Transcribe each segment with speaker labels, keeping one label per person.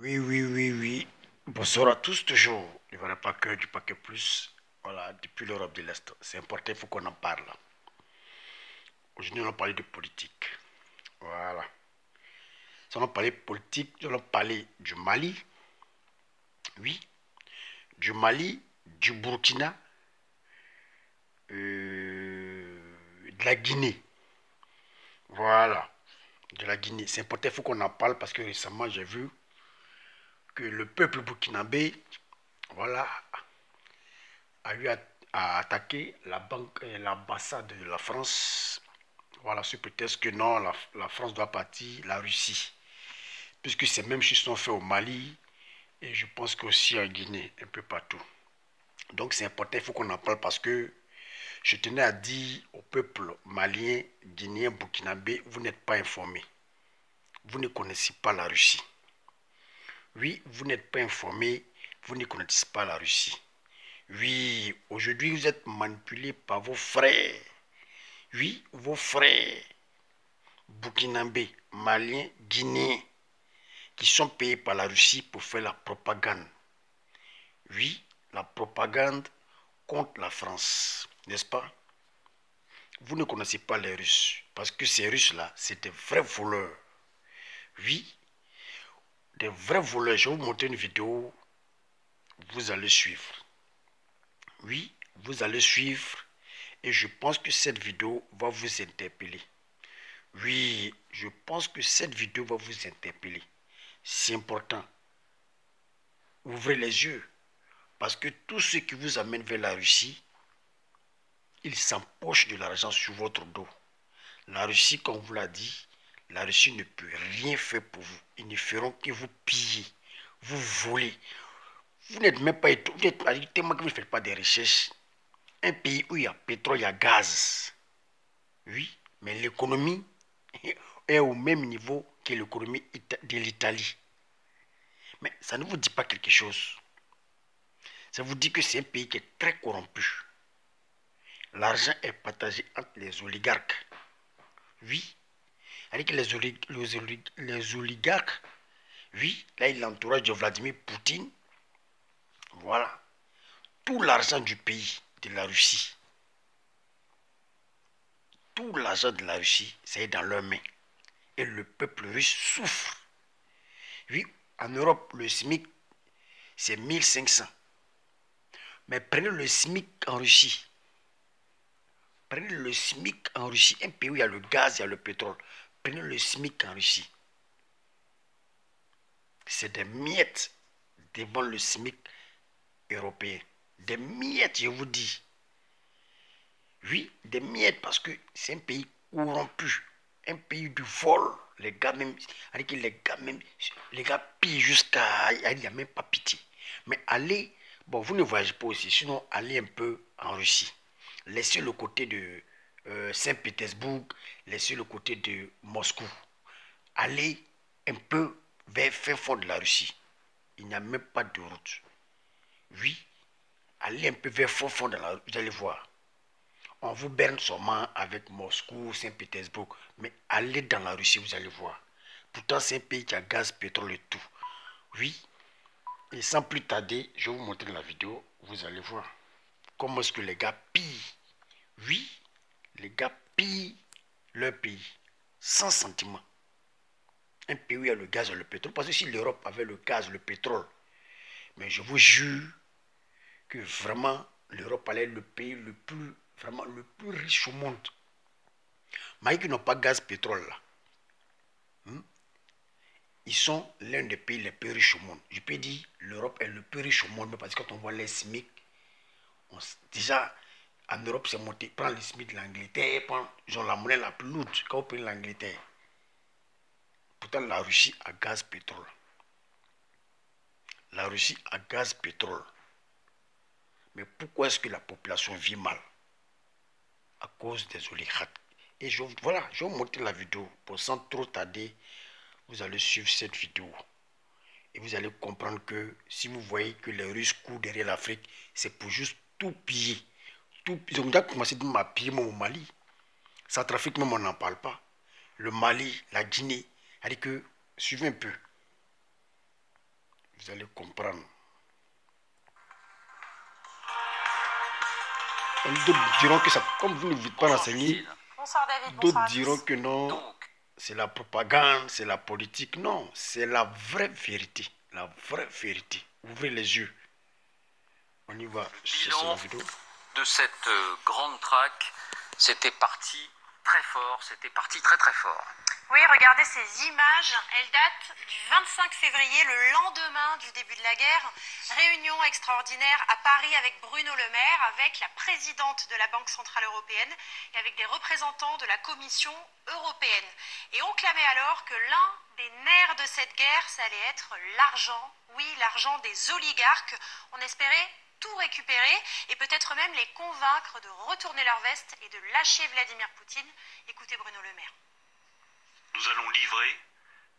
Speaker 1: Oui, oui, oui, oui. Bonsoir à tous, toujours. Ne voilà pas que du paquet plus. Voilà, depuis l'Europe de l'Est. C'est important, il faut qu'on en parle. Aujourd'hui, on va parler de politique. Voilà. Si on va parler politique, on va parler du Mali. Oui. Du Mali, du Burkina, de la Guinée. Voilà. De la Guinée. C'est important, il faut qu'on en parle parce que récemment, j'ai vu que le peuple burkinabé, voilà, a eu à attaquer la banque, l'ambassade de la France. Voilà, ce prétexte que non, la France doit partir, la Russie. Puisque ces mêmes choses sont faites au Mali et je pense qu'aussi en Guinée, un peu partout. Donc c'est important, il faut qu'on en parle parce que je tenais à dire au peuple malien, guinéen, burkinabé, vous n'êtes pas informés. Vous ne connaissez pas la Russie. Oui, vous n'êtes pas informés, vous ne connaissez pas la Russie. Oui, aujourd'hui vous êtes manipulés par vos frères. Oui, vos frères burkinabés, maliens, guinéens, qui sont payés par la Russie pour faire la propagande. Oui, la propagande contre la France, n'est-ce pas? Vous ne connaissez pas les Russes, parce que ces Russes-là, c'est des vrais voleurs. Oui, des vrais voleurs. Je vais vous montrer une vidéo, vous allez suivre. Oui, vous allez suivre, et je pense que cette vidéo va vous interpeller. Oui, je pense que cette vidéo va vous interpeller. C'est important. Ouvrez les yeux. Parce que tout ce qui vous amène vers la Russie, ils s'empochent de l'argent sur votre dos. La Russie, comme on vous l'a dit, la Russie ne peut rien faire pour vous. Ils ne feront que vous piller, vous voler. Vous n'êtes même pas étonné, vous êtes tellement que vous ne faites pas des recherches. Un pays où il y a pétrole, il y a gaz. Oui, mais l'économie est au même niveau que l'économie de l'Italie. Mais ça ne vous dit pas quelque chose. Ça vous dit que c'est un pays qui est très corrompu. L'argent est partagé entre les oligarques. Oui, avec les oligarques, oui, là, il l'entourage de Vladimir Poutine. Voilà. Tout l'argent du pays, de la Russie, tout l'argent de la Russie, c'est dans leurs mains. Et le peuple russe souffre. Oui, en Europe, le SMIC, c'est 1500. Mais prenez le SMIC en Russie. Prenez le SMIC en Russie, un pays où il y a le gaz, il y a le pétrole. Prenez le SMIC en Russie. C'est des miettes devant le SMIC européen. Des miettes, je vous dis. Oui, des miettes parce que c'est un pays corrompu, un pays du vol. Les gars même, les gars pillent jusqu'à, il n'y a même pas pitié. Mais allez, bon, vous ne voyagez pas aussi, sinon allez un peu en Russie. Laissez le côté de Saint-Pétersbourg, laissez le côté de Moscou. Allez un peu vers fin fond de la Russie. Il n'y a même pas de route. Oui, allez un peu vers fond de la Russie, vous allez voir. On vous berne seulement avec Moscou, Saint-Pétersbourg. Mais allez dans la Russie, vous allez voir. Pourtant, c'est un pays qui a gaz, pétrole et tout. Oui. Et sans plus tarder, je vais vous montrer la vidéo. Vous allez voir. Comment est-ce que les gars pillent. Oui. Les gars pillent leur pays. Sans sentiment. Un pays où il y a le gaz et le pétrole. Parce que si l'Europe avait le gaz, le pétrole. Mais je vous jure que vraiment, l'Europe allait être le pays le plus, vraiment le plus riche au monde. Mais qui n'ont pas gaz, pétrole là. Ils sont l'un des pays les plus riches au monde. Je peux dire l'Europe est le plus riche au monde, parce que quand on voit les SMIC, déjà en Europe c'est monté. Prends les SMIC de l'Angleterre, ils ont la monnaie la plus lourde quand vous prenez l'Angleterre. Pourtant la Russie a gaz, pétrole. La Russie a gaz, pétrole. Mais pourquoi est-ce que la population vit mal? À cause des oligarques. Et voilà, je vais vous montrer la vidéo. Pour sans trop tarder, vous allez suivre cette vidéo. Et vous allez comprendre que si vous voyez que les Russes courent derrière l'Afrique, c'est pour juste tout piller. Tout, ils ont déjà commencé à piller au Mali. Centrafrique même, on n'en parle pas. Le Mali, la Guinée, c'est-à-dire que, suivez un peu. Vous allez comprendre. D'autres diront que ça, comme vous ne voulez pas l'enseigner, d'autres diront que non, c'est la propagande, c'est la politique. Non, c'est la vraie vérité. La vraie vérité. Ouvrez les yeux. On y va. C'est la vidéo.
Speaker 2: De cette grande traque, c'était parti très fort, c'était parti très très fort.
Speaker 3: Oui, regardez ces images, elles datent du 25 février, le lendemain du début de la guerre. Réunion extraordinaire à Paris avec Bruno Le Maire, avec la présidente de la Banque Centrale Européenne et avec des représentants de la Commission européenne. Et on clamait alors que l'un des nerfs de cette guerre, ça allait être l'argent. Oui, l'argent des oligarques. On espérait tout récupérer et peut-être même les convaincre de retourner leur veste et de lâcher Vladimir Poutine. Écoutez Bruno Le Maire.
Speaker 4: Nous allons livrer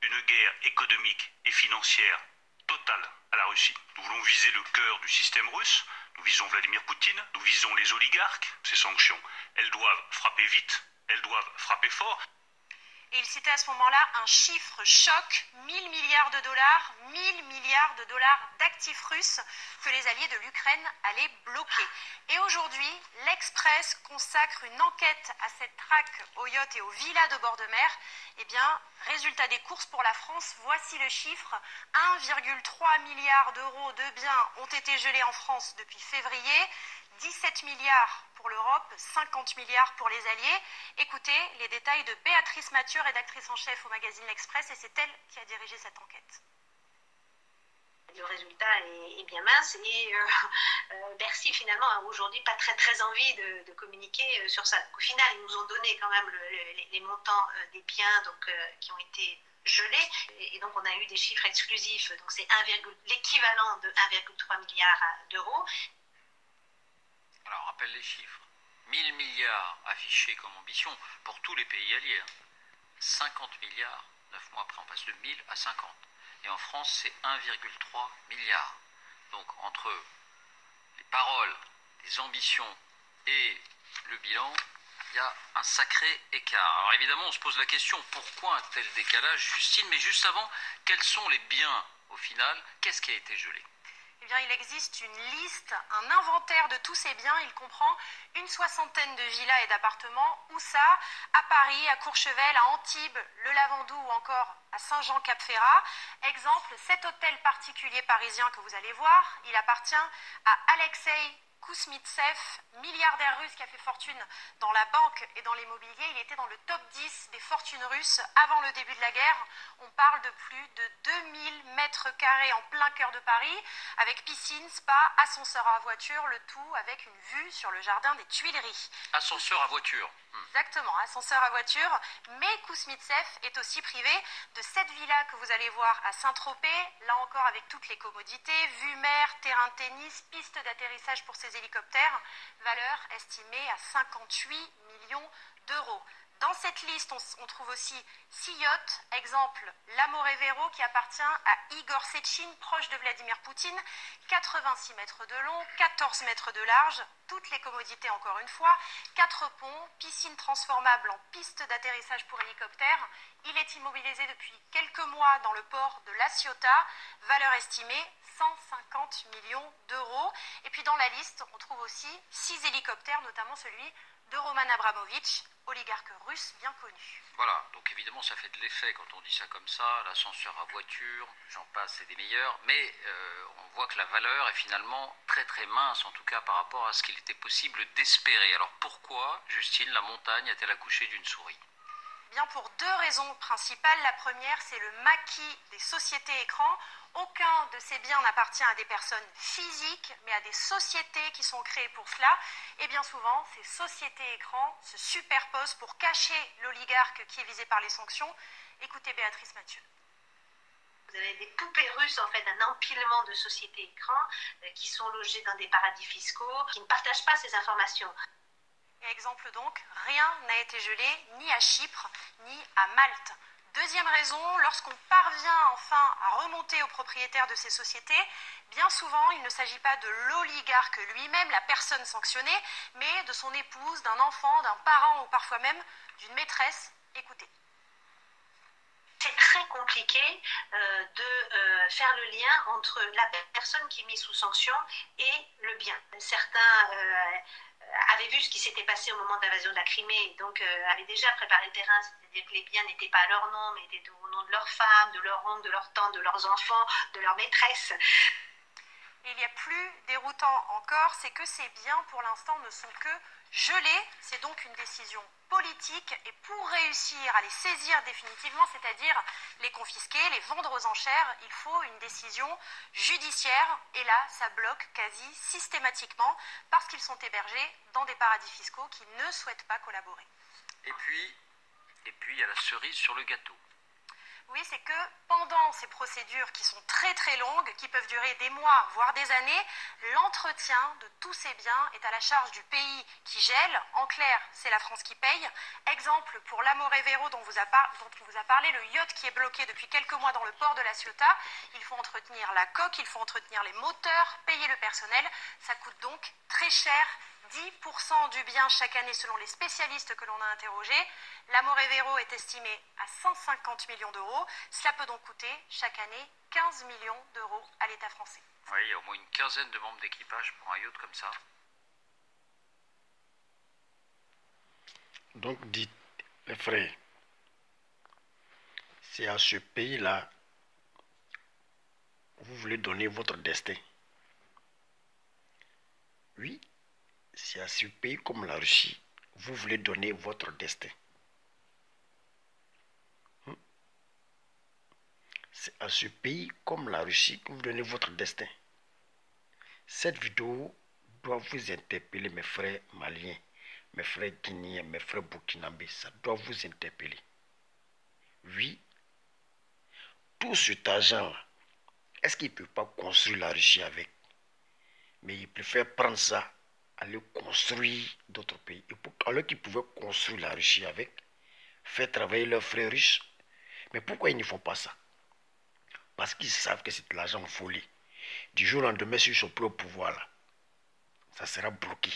Speaker 4: une guerre économique et financière totale à la Russie. Nous voulons viser le cœur du système russe, nous visons Vladimir Poutine, nous visons les oligarques. Ces sanctions, elles doivent frapper vite, elles doivent frapper fort.
Speaker 3: Et il citait à ce moment-là un chiffre choc, 1000 milliards de dollars, 1000 milliards de dollars d'actifs russes que les alliés de l'Ukraine allaient bloquer. Et aujourd'hui, l'Express consacre une enquête à cette traque aux yachts et aux villas de bord de mer. Eh bien, résultat des courses pour la France, voici le chiffre. 1,3 milliard d'euros de biens ont été gelés en France depuis février. 17 milliards pour l'Europe, 50 milliards pour les Alliés. Écoutez les détails de Béatrice Mathieu, rédactrice en chef au magazine L'Express, et c'est elle qui a dirigé cette enquête.
Speaker 5: Le résultat est bien mince et Bercy finalement a aujourd'hui pas très envie de communiquer sur ça. Au final, ils nous ont donné quand même les montants des biens qui ont été gelés et donc on a eu des chiffres exclusifs. Donc c'est l'équivalent de 1,3 milliard d'euros.
Speaker 2: Alors, on rappelle les chiffres. 1000 milliards affichés comme ambition pour tous les pays alliés. 50 milliards, 9 mois après, on passe de 1000 à 50. Et en France, c'est 1,3 milliard. Donc, entre les paroles, les ambitions et le bilan, il y a un sacré écart. Alors, évidemment, on se pose la question, pourquoi un tel décalage, Justine? Mais juste avant, quels sont les biens, au final? Qu'est-ce qui a été gelé?
Speaker 3: Eh bien, il existe une liste, un inventaire de tous ces biens. Il comprend une soixantaine de villas et d'appartements. Où ça? À Paris, à Courchevel, à Antibes, le Lavandou ou encore à Saint-Jean-Cap-Ferrat. Exemple, cet hôtel particulier parisien que vous allez voir, il appartient à Alexei Kousmitsev, milliardaire russe qui a fait fortune dans la banque et dans l'immobilier. Il était dans le top 10 des fortunes russes avant le début de la guerre. On parle de plus de 2000 mètres carrés en plein cœur de Paris, avec piscine, spa, ascenseur à voiture, le tout avec une vue sur le jardin des Tuileries.
Speaker 2: Ascenseur à voiture.
Speaker 3: Exactement, ascenseur à voiture. Mais Kousmitsev est aussi privé de cette villa que vous allez voir à Saint-Tropez, là encore avec toutes les commodités, vue mer, terrain de tennis, piste d'atterrissage pour ses hélicoptères, valeur estimée à 58 millions d'euros. Dans cette liste, on trouve aussi 6 yachts, exemple l'Amorevero qui appartient à Igor Sechin, proche de Vladimir Poutine, 86 mètres de long, 14 mètres de large, toutes les commodités encore une fois, 4 ponts, piscine transformable en piste d'atterrissage pour hélicoptère. Il est immobilisé depuis quelques mois dans le port de La Ciotat, valeur estimée 150 millions d'euros. Et puis dans la liste, on trouve aussi 6 hélicoptères, notamment celui de Roman Abramovitch, oligarque russe bien connu.
Speaker 2: Voilà, donc évidemment ça fait de l'effet quand on dit ça comme ça, l'ascenseur à voiture, j'en passe, c'est des meilleurs, mais on voit que la valeur est finalement très mince, en tout cas par rapport à ce qu'il était possible d'espérer. Alors pourquoi, Justine, la montagne a-t-elle accouché d'une souris?
Speaker 3: Bien pour 2 raisons principales. La première, c'est le maquis des sociétés écrans. Aucun de ces biens n'appartient à des personnes physiques, mais à des sociétés qui sont créées pour cela. Et bien souvent, ces sociétés écrans se superposent pour cacher l'oligarque qui est visé par les sanctions. Écoutez Béatrice Mathieu.
Speaker 5: Vous avez des poupées russes, en fait, un empilement de sociétés écrans qui sont logées dans des paradis fiscaux, qui ne partagent pas ces informations.
Speaker 3: Exemple donc, rien n'a été gelé ni à Chypre ni à Malte. Deuxième raison, lorsqu'on parvient enfin à remonter aux propriétaires de ces sociétés, bien souvent il ne s'agit pas de l'oligarque lui-même, la personne sanctionnée, mais de son épouse, d'un enfant, d'un parent ou parfois même d'une maîtresse. Écoutez.
Speaker 5: c'est très compliqué de faire le lien entre la personne qui est mise sous sanction et le bien. Certains avaient vu ce qui s'était passé au moment de l'invasion de la Crimée, donc avaient déjà préparé le terrain, c'est-à-dire que les biens n'étaient pas à leur nom, mais étaient au nom de leurs femmes, de leurs oncles, de leurs tantes, de leurs enfants, de leurs maîtresses.
Speaker 3: Et il y a plus déroutant encore, c'est que ces biens, pour l'instant, ne sont que gelés. C'est donc une décision politique. Et pour réussir à les saisir définitivement, c'est-à-dire les confisquer, les vendre aux enchères, il faut une décision judiciaire. Et là, ça bloque quasi systématiquement parce qu'ils sont hébergés dans des paradis fiscaux qui ne souhaitent pas collaborer.
Speaker 2: Et puis, il y a la cerise sur le gâteau.
Speaker 3: Oui, c'est que pendant ces procédures qui sont très très longues, qui peuvent durer des mois, voire des années, l'entretien de tous ces biens est à la charge du pays qui gèle. En clair, c'est la France qui paye. Exemple pour l'Amorevero dont on vous a parlé, le yacht qui est bloqué depuis quelques mois dans le port de la Ciotat. Il faut entretenir la coque, il faut entretenir les moteurs, payer le personnel. Ça coûte donc très cher. 10% du bien chaque année selon les spécialistes que l'on a interrogés. L'Amorevero est estimé à 150 millions d'euros. Cela peut donc coûter chaque année 15 millions d'euros à l'État français.
Speaker 2: Oui, il y a au moins une quinzaine de membres d'équipage pour un yacht comme ça.
Speaker 1: Donc dites, les frères, c'est à ce pays-là vous voulez donner votre destin. Oui, c'est à ce pays comme la Russie vous voulez donner votre destin. C'est à ce pays comme la Russie que vous donnez votre destin. Cette vidéo doit vous interpeller, mes frères maliens, mes frères guinéens, mes frères burkinabés. Ça doit vous interpeller. Oui, tout cet argent-là, est-ce qu'ils ne peuvent pas construire la Russie avec? Mais ils préfèrent prendre ça, aller construire d'autres pays. Et alors qu'ils pouvaient construire la Russie avec, faire travailler leurs frères russes. Mais pourquoi ils ne font pas ça? Parce qu'ils savent que c'est de l'argent volé. Du jour au lendemain, sur ce propre pouvoir-là, ça sera bloqué.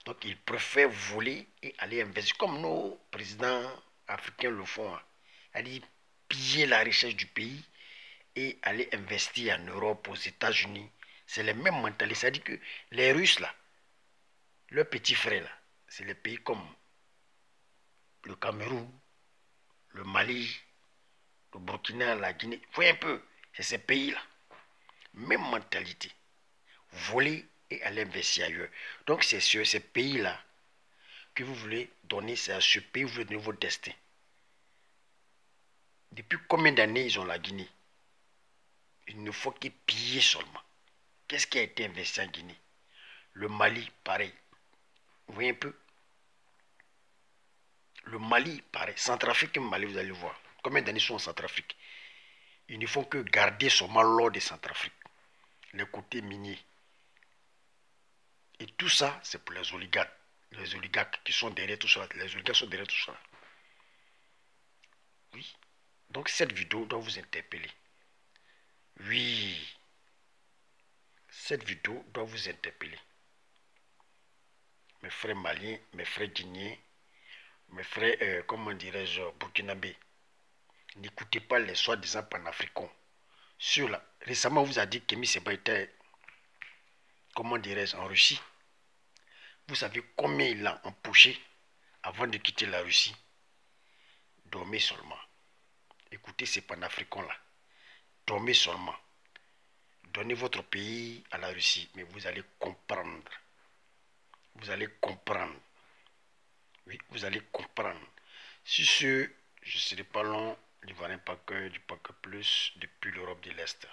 Speaker 1: Donc, ils préfèrent voler et aller investir, comme nos présidents africains le font. Aller piller la richesse du pays et aller investir en Europe, aux États-Unis. C'est les mêmes mentalités. C'est-à-dire que les Russes, là, leurs petits frères, là, c'est les pays comme le Cameroun, le Mali, le Burkina, la Guinée. Vous voyez un peu, c'est ces pays-là. Même mentalité. Voler et aller investir ailleurs. Donc c'est sur ces pays-là que vous voulez donner, c'est à ce pays que vous voulez donner votre destin. Depuis combien d'années ils ont la Guinée? Il ne faut qu'ils pillent seulement. Qu'est-ce qui a été investi en Guinée? Le Mali, pareil. Vous voyez un peu? Le Mali, pareil. Centrafrique et Mali, vous allez voir. Combien d'années sont en Centrafrique? Ils ne font que garder seulement l'or de Centrafrique. Les côtés miniers. Et tout ça, c'est pour les oligarques. Les oligarques qui sont derrière tout ça. Les oligarques sont derrière tout ça. Oui. Donc cette vidéo doit vous interpeller. Oui. Cette vidéo doit vous interpeller. Mes frères maliens, mes frères guinéens, mes frères, comment dirais-je, burkinabés. N'écoutez pas les soi-disant panafricains. Récemment, on vous a dit que Kémy Séba était, comment dirais-je, en Russie. Vous savez combien il a empoché avant de quitter la Russie? Dormez seulement. Écoutez ces panafricains-là. Dormez seulement. Donnez votre pays à la Russie, mais vous allez comprendre. Vous allez comprendre. Oui, vous allez comprendre. Sur ce, je ne serai pas long. L'Ivoirien Paquet du Paquet Plus depuis l'Europe de l'Est.